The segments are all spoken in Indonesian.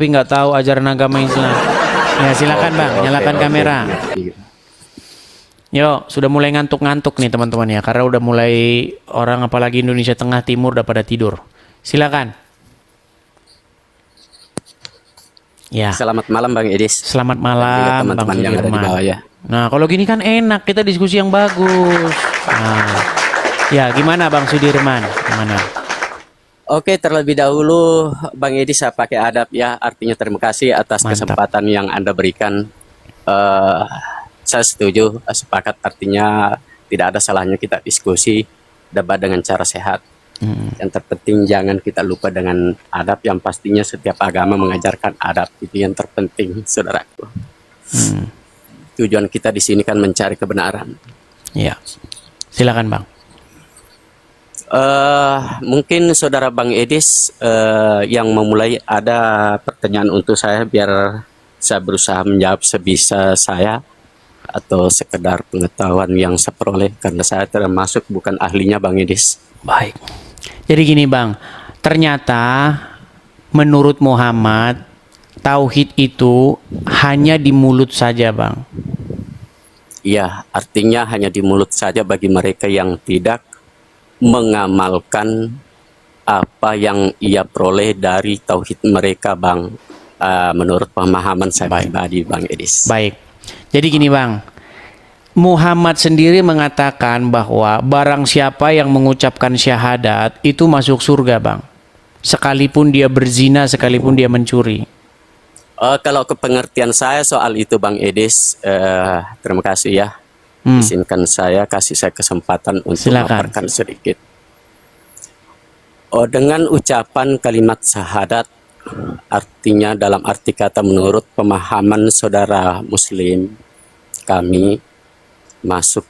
tapi nggak tahu ajaran agama Islam. Ya silakan Bang, nyalakan kamera. Yo, sudah mulai ngantuk-ngantuk nih teman-teman ya, karena udah mulai orang apalagi Indonesia Tengah Timur udah pada tidur. Silakan. Ya. Selamat malam Bang Edis. Selamat malam teman-teman yang ada di bawah ya. Nah, kalau gini kan enak, kita diskusi yang bagus. Nah, ya gimana Bang Sudirman? Gimana? Oke, terlebih dahulu Bang Edis saya pakai adab ya, artinya terima kasih atas kesempatan yang Anda berikan. Saya setuju, sepakat, artinya tidak ada salahnya kita diskusi, debat dengan cara sehat. Yang terpenting jangan kita lupa dengan adab, yang pastinya setiap agama mengajarkan adab, itu yang terpenting, saudaraku. Tujuan kita di sini kan mencari kebenaran. Ya, silakan Bang. Mungkin saudara Bang Edis yang memulai, ada pertanyaan untuk saya, biar saya berusaha menjawab sebisa saya atau sekedar pengetahuan yang saya peroleh, karena saya termasuk bukan ahlinya Bang Edis. Baik. Jadi gini Bang, ternyata menurut Muhammad tauhid itu hanya di mulut saja Bang. Iya, artinya hanya di mulut saja bagi mereka yang tidak mengamalkan apa yang ia peroleh dari tauhid mereka Bang. Menurut pemahaman saya pribadi Bang Edis. Baik. Jadi gini Bang, Muhammad sendiri mengatakan bahwa barang siapa yang mengucapkan syahadat itu masuk surga Bang. Sekalipun dia berzina, sekalipun dia mencuri. Kalau kepengertian saya soal itu Bang Edis, terima kasih ya. Izinkan saya, kasih saya kesempatan untuk memaparkan sedikit. Dengan ucapan kalimat syahadat, artinya dalam arti kata menurut pemahaman saudara muslim kami, masuk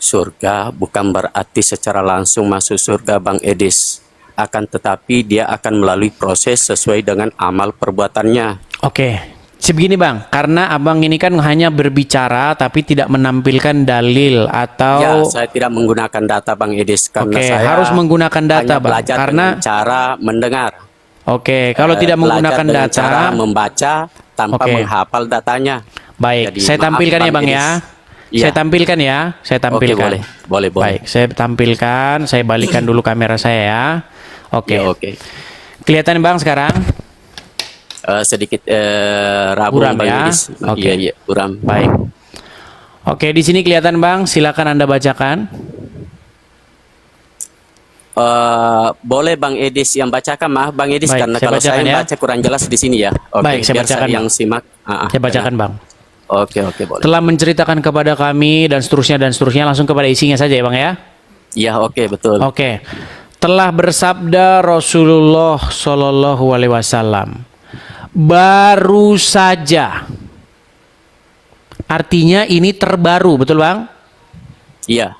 surga bukan berarti secara langsung masuk surga Bang Edis, akan tetapi dia akan melalui proses sesuai dengan amal perbuatannya. Oke, sebegini Bang, karena Abang ini kan hanya berbicara tapi tidak menampilkan dalil atau... Ya, saya tidak menggunakan data Bang Edis, karena saya harus menggunakan data Bang, karena cara mendengar. Oke, kalau tidak menggunakan data, cara membaca tanpa menghafal datanya. Baik, jadi, saya tampilkan ya Bang ya. Ya. Saya tampilkan ya, saya tampilkan. Oke, boleh. Baik, saya tampilkan, saya balikan dulu kamera saya ya. Oke. Ya, oke. Kelihatan Bang sekarang? Sedikit rabu buram Bang ya. Edis. Oke. Iya, buram. Baik. Oke, di sini kelihatan Bang, silakan Anda bacakan. Boleh Bang Edis yang bacakan, maaf Bang Edis. Baik, karena kalau saya baca kurang jelas di sini ya. Oke, baik, saya bacakan yang simak. Saya bacakan Bang. Oke, boleh. Telah menceritakan kepada kami dan seterusnya, langsung kepada isinya saja ya Bang ya. Iya, oke, betul. Oke. Telah bersabda Rasulullah Shallallahu Alaihi Wasallam, baru saja. Artinya ini terbaru, betul Bang? Iya.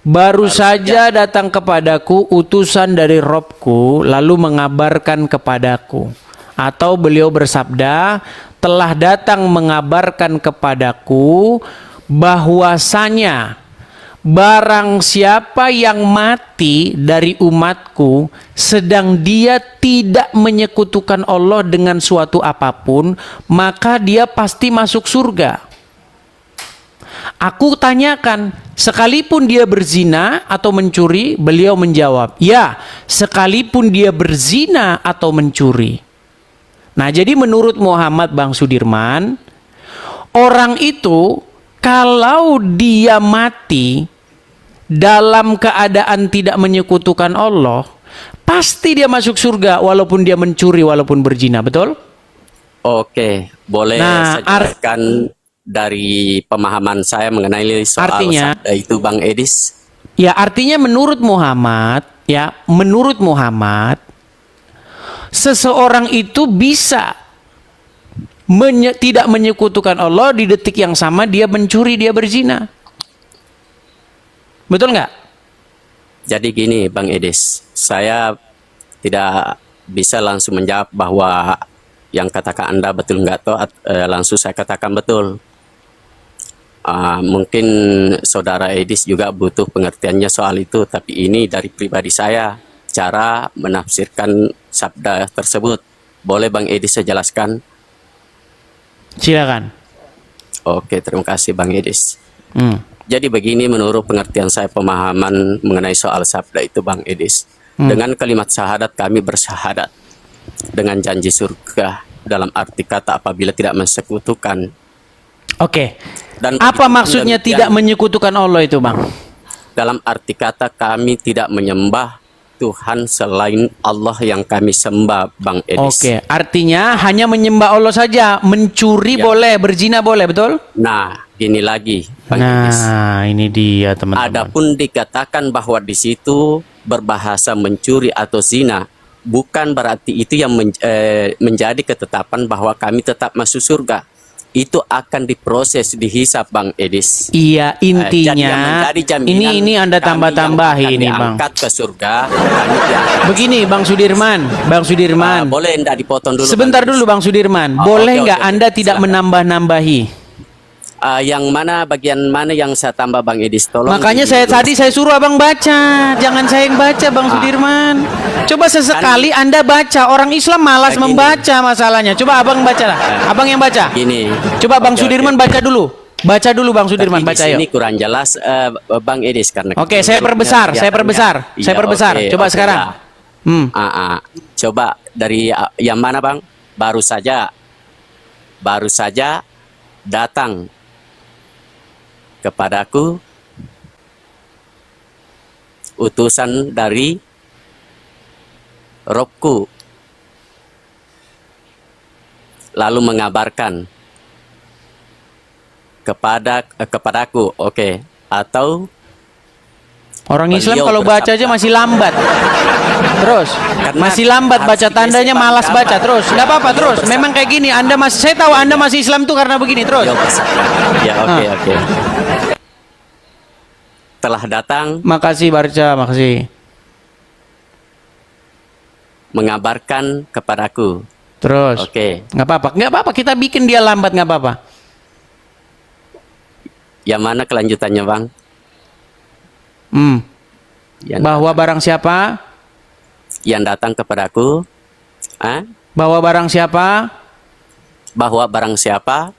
Baru saja datang kepadaku utusan dari Robku, lalu mengabarkan kepadaku. Atau beliau bersabda, telah datang mengabarkan kepadaku bahwasanya barang siapa yang mati dari umatku sedang dia tidak menyekutukan Allah dengan suatu apapun, maka dia pasti masuk surga. Aku tanyakan, sekalipun dia berzina atau mencuri? Beliau menjawab, ya, sekalipun dia berzina atau mencuri. Nah, jadi menurut Muhammad Bang Sudirman, orang itu kalau dia mati dalam keadaan tidak menyekutukan Allah, pasti dia masuk surga walaupun dia mencuri, walaupun berzina, betul? Oke, boleh saya jelaskan dari pemahaman saya mengenai soal sabda itu Bang Edis? Ya, artinya menurut Muhammad, seseorang itu bisa tidak menyekutukan Allah, di detik yang sama dia mencuri, dia berzina. Betul nggak? Jadi gini Bang Edis, saya tidak bisa langsung menjawab bahwa yang katakan Anda betul nggak toh, langsung saya katakan betul. Mungkin saudara Edis juga butuh pengertiannya soal itu, tapi ini dari pribadi saya, cara menafsirkan sabda tersebut. Boleh Bang Edi saya jelaskan? Silakan. Oke, terima kasih Bang Edis. Hmm. Jadi begini menurut pengertian saya pemahaman mengenai soal sabda itu Bang Edis. Dengan kalimat syahadat kami bersyahadat dengan janji surga dalam arti kata apabila tidak mensekutukan. Oke. Dan Apa begitu maksudnya demikian, tidak menyekutukan Allah itu, Bang? dalam arti kata kami tidak menyembah Tuhan selain Allah yang kami sembah Bang Edis. Oke, artinya hanya menyembah Allah saja, mencuri Ya. boleh, berzina boleh, betul? Nah, gini lagi Bang Edis. Nah, ini dia teman-teman. Adapun dikatakan bahwa di situ berbahasa mencuri atau zina, bukan berarti itu yang menjadi ketetapan bahwa kami tetap masuk surga. Itu akan diproses, dihisap Bang Edis. Iya, Jadi yang intinya menjadi jaminan ini Anda kami tambah-tambah yang akan ini, Bang. diangkat ke surga. Kami diangkat. Begini, Bang Sudirman, Bang Sudirman. Boleh enggak dipotong dulu? Sebentar Bang Edis? dulu, Bang Sudirman. Oh, Boleh oke, nggak oke, Anda oke. tidak Silakan. menambah-nambahi? Yang mana bagian mana yang saya tambah Bang Edis? Tolong. Makanya dibimbing dulu. tadi saya suruh Abang baca, jangan saya yang baca, Bang Sudirman. Coba sesekali Anda baca. Orang Islam malas Begini. membaca masalahnya. Coba Abang baca lah. Abang yang baca. Gini. Coba Bang Oke, Sudirman oke. baca dulu. Baca dulu Bang Sudirman, Tapi baca di sini yuk. kurang jelas Bang Edis karena Oke, saya perbesar, saya perbesar. Iya, Saya perbesar. oke, Coba oke, sekarang. ya. Hmm. Coba dari yang mana Bang? Baru saja datang kepadaku utusan dari Robku, lalu mengabarkan kepadaku, oke, atau Orang Islam Beliau kalau baca aja bersabda. masih lambat. Terus Karena masih lambat harus baca tandanya, digeser malas bangga, baca. Pak. Terus nggak apa-apa, Beliau terus bersabda. memang kayak gini. Anda masih, saya tahu Anda masih Islam tuh karena begini. Terus Ya, bersabda. Ya, oke. Telah datang makasih Barca, makasih. mengabarkan kepadaku. Terus Oke. nggak apa-apa, kita bikin dia lambat, nggak apa-apa. Yang mana kelanjutannya, Bang? Yang, Bahwa barang siapa, yang datang kepadaku, bahwa barang siapa bahwa barang siapa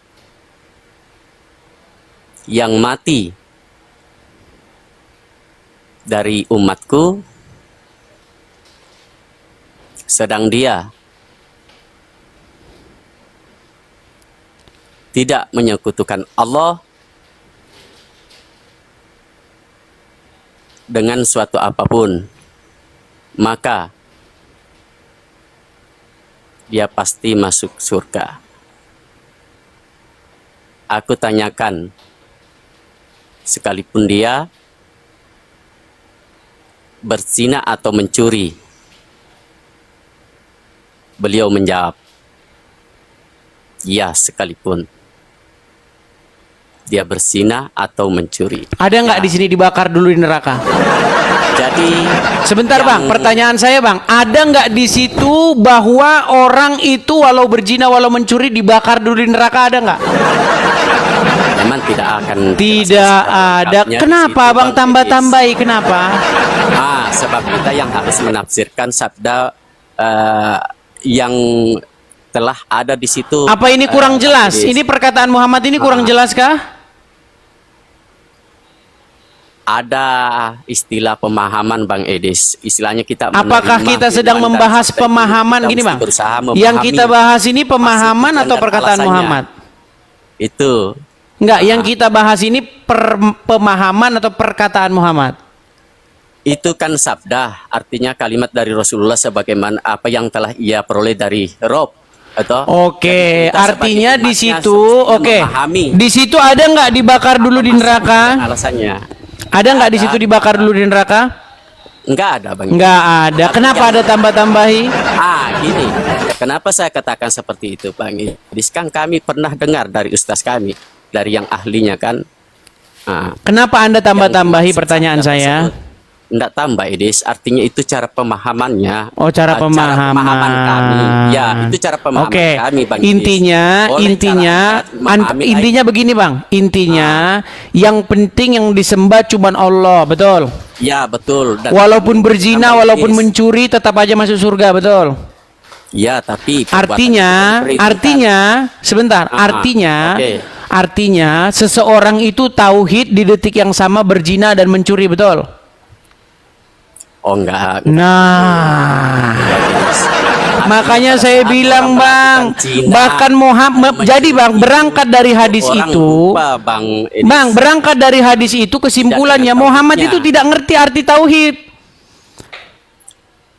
yang mati dari umatku, sedang dia tidak menyekutukan Allah dengan suatu apapun, maka dia pasti masuk surga. Aku tanyakan, sekalipun dia berzina atau mencuri, beliau menjawab, ya, sekalipun dia berzina atau mencuri. ada nggak Ya. di sini dibakar dulu di neraka? Jadi Sebentar yang- Bang, pertanyaan saya Bang, ada nggak di situ bahwa orang itu walau berzina walau mencuri dibakar dulu di neraka, ada nggak? memang tidak akan Tidak ada. lengkapnya di Kenapa situ, Bang Bang tambah-tambahi? Kenapa? Edis. Sebab kita yang harus menafsirkan sabda yang telah ada di situ. Apa ini kurang Bang jelas? Edis. Ini perkataan Muhammad ini kurang jelas kah? Ada istilah pemahaman Bang Edis. Istilahnya kita Apakah menerima kita sedang firman dan membahas sabda itu. pemahaman Kita gini mesti Bang? berusaha Yang memahami kita bahas ini pemahaman maksud atau dan perkataan alasannya. Muhammad? Itu Enggak, yang kita bahas ini pemahaman atau perkataan Muhammad? itu kan sabda, artinya kalimat dari Rasulullah sebagaimana apa yang telah ia peroleh dari Rob. Atau Oke, Jadi kita artinya sebagai di umatnya situ, semestinya oke. memahami Di situ ada nggak dibakar dulu di maksud neraka? dan alasannya. Ada nggak di Ada. situ dibakar dulu di neraka? Enggak ada Bang. Nggak ada. Kenapa ada tambah-tambahi? Gini. Kenapa saya katakan seperti itu Bang Edis? Kan kami pernah dengar dari ustaz kami, dari yang ahlinya kan. Kenapa Anda tambah-tambahi Yang pertanyaan sabda saya? tersebut. Enggak tambah Edis, artinya itu cara pemahamannya. Oh, cara pemahaman. kami. Ya, itu cara pemahaman Oke. kami Bang Edis. Intinya, Oleh intinya begini Bang. Intinya yang penting yang disembah cuma Allah, betul? Ya, betul. Dan Walaupun berzina, Bang walaupun Edis, mencuri tetap aja masuk surga, betul? Ya, tapi perbuatan Artinya, itu diperhitungkan. artinya, sebentar, Oke. artinya seseorang itu tauhid di detik yang sama berzina dan mencuri, betul? Oh enggak. Nah, makanya Pada saya saat bilang orang bang, melakukan zina, bahkan Muhammad, jadi bang berangkat dari hadis orang itu, lupa, Bang Edis. bang berangkat dari hadis itu kesimpulannya Tidak ingat Muhammad tauhidnya. itu tidak ngerti arti tauhid.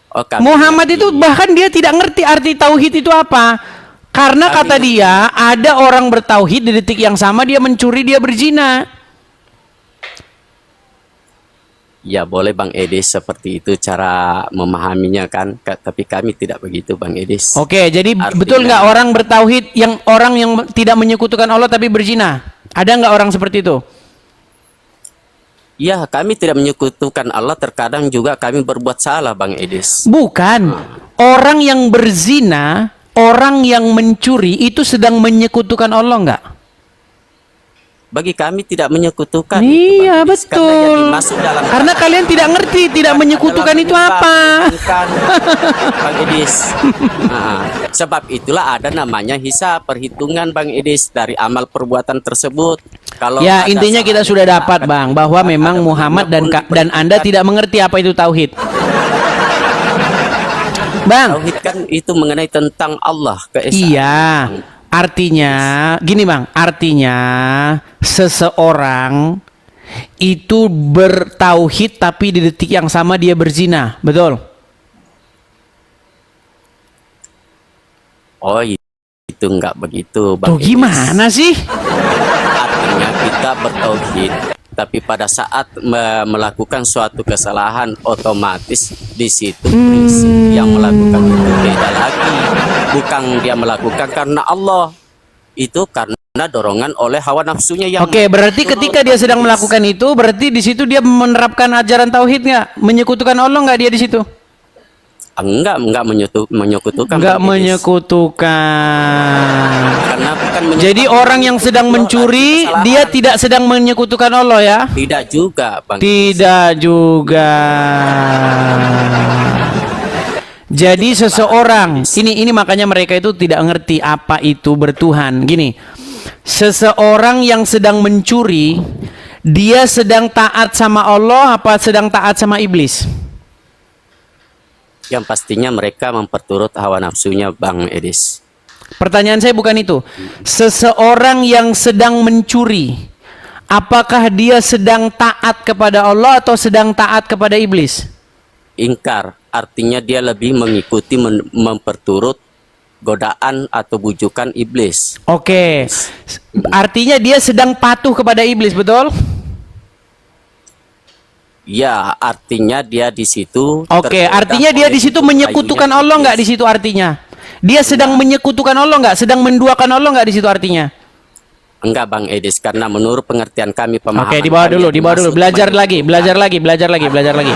Oh, kami Muhammad ngerti. itu bahkan dia tidak ngerti arti tauhid itu apa. Karena Kami kata dia ada orang bertauhid di detik yang sama dia mencuri, dia berzina. Ya boleh Bang Edis, seperti itu cara memahaminya kan. Tapi kami tidak begitu Bang Edis. Oke, jadi Artinya- betul nggak orang bertauhid yang orang yang tidak menyekutukan Allah tapi berzina? Ada nggak orang seperti itu? Ya, kami tidak menyekutukan Allah, terkadang juga kami berbuat salah Bang Edis. Bukan. Orang yang berzina, orang yang mencuri itu sedang menyekutukan Allah nggak? Bagi kami tidak menyekutukan. Iya, Bang Edis. Karena yang betul. dimaksud dalam Karena kalian tidak ngerti, tidak menyekutukan itu apa. Bukan, Bang Edis. Nah, sebab itulah ada namanya hisab, perhitungan Bang Edis dari amal perbuatan tersebut. Kalau Ya, ada intinya kita salah, sudah dapat, Bang, bahwa ada memang Muhammad dan benar-benar dan Anda tidak mengerti apa itu tauhid. Bang, Tauhid kan itu mengenai tentang Allah, keesaan. iya. Artinya, gini Bang, artinya seseorang itu bertauhid tapi di detik yang sama dia berzina, betul? Oh, itu enggak begitu, Bang Tuh Edis. gimana sih? Artinya kita bertauhid, tapi pada saat melakukan suatu kesalahan, otomatis di situ prinsip yang melakukan itu beda lagi. Bukan dia melakukan karena Allah, itu karena dorongan oleh hawa nafsunya yang. Oke, berarti ketika dia sedang melakukan itu, berarti di situ dia menerapkan ajaran tauhid nggak? Menyekutukan Allah nggak dia di situ? Enggak menyekutukan. Nggak Bang Edis. menyekutukan. Karena bukan Jadi orang yang sedang mencuri, dia tidak sedang menyekutukan Allah ya? tidak juga, Bang. Tidak juga. Jadi seseorang, ini makanya mereka itu tidak ngerti apa itu bertuhan. Gini, seseorang yang sedang mencuri, dia sedang taat sama Allah apa sedang taat sama iblis? Yang pastinya mereka memperturut hawa nafsunya, Bang Edis. Pertanyaan saya bukan itu. Seseorang yang sedang mencuri, apakah dia sedang taat kepada Allah atau sedang taat kepada iblis? Ingkar, artinya dia lebih mengikuti memperturut godaan atau bujukan iblis. Oke. Artinya dia sedang patuh kepada iblis, betul? Ya, artinya dia di situ. Oke, artinya dia di situ menyekutukan Allah nggak di situ artinya? Dia sedang menyekutukan Allah nggak? Sedang menduakan Allah nggak di situ artinya? Enggak, Bang Edis, karena menurut pengertian kami, pemahaman Oke, di bawah kami dulu, yang di bawah dulu. dimaksud Belajar lagi.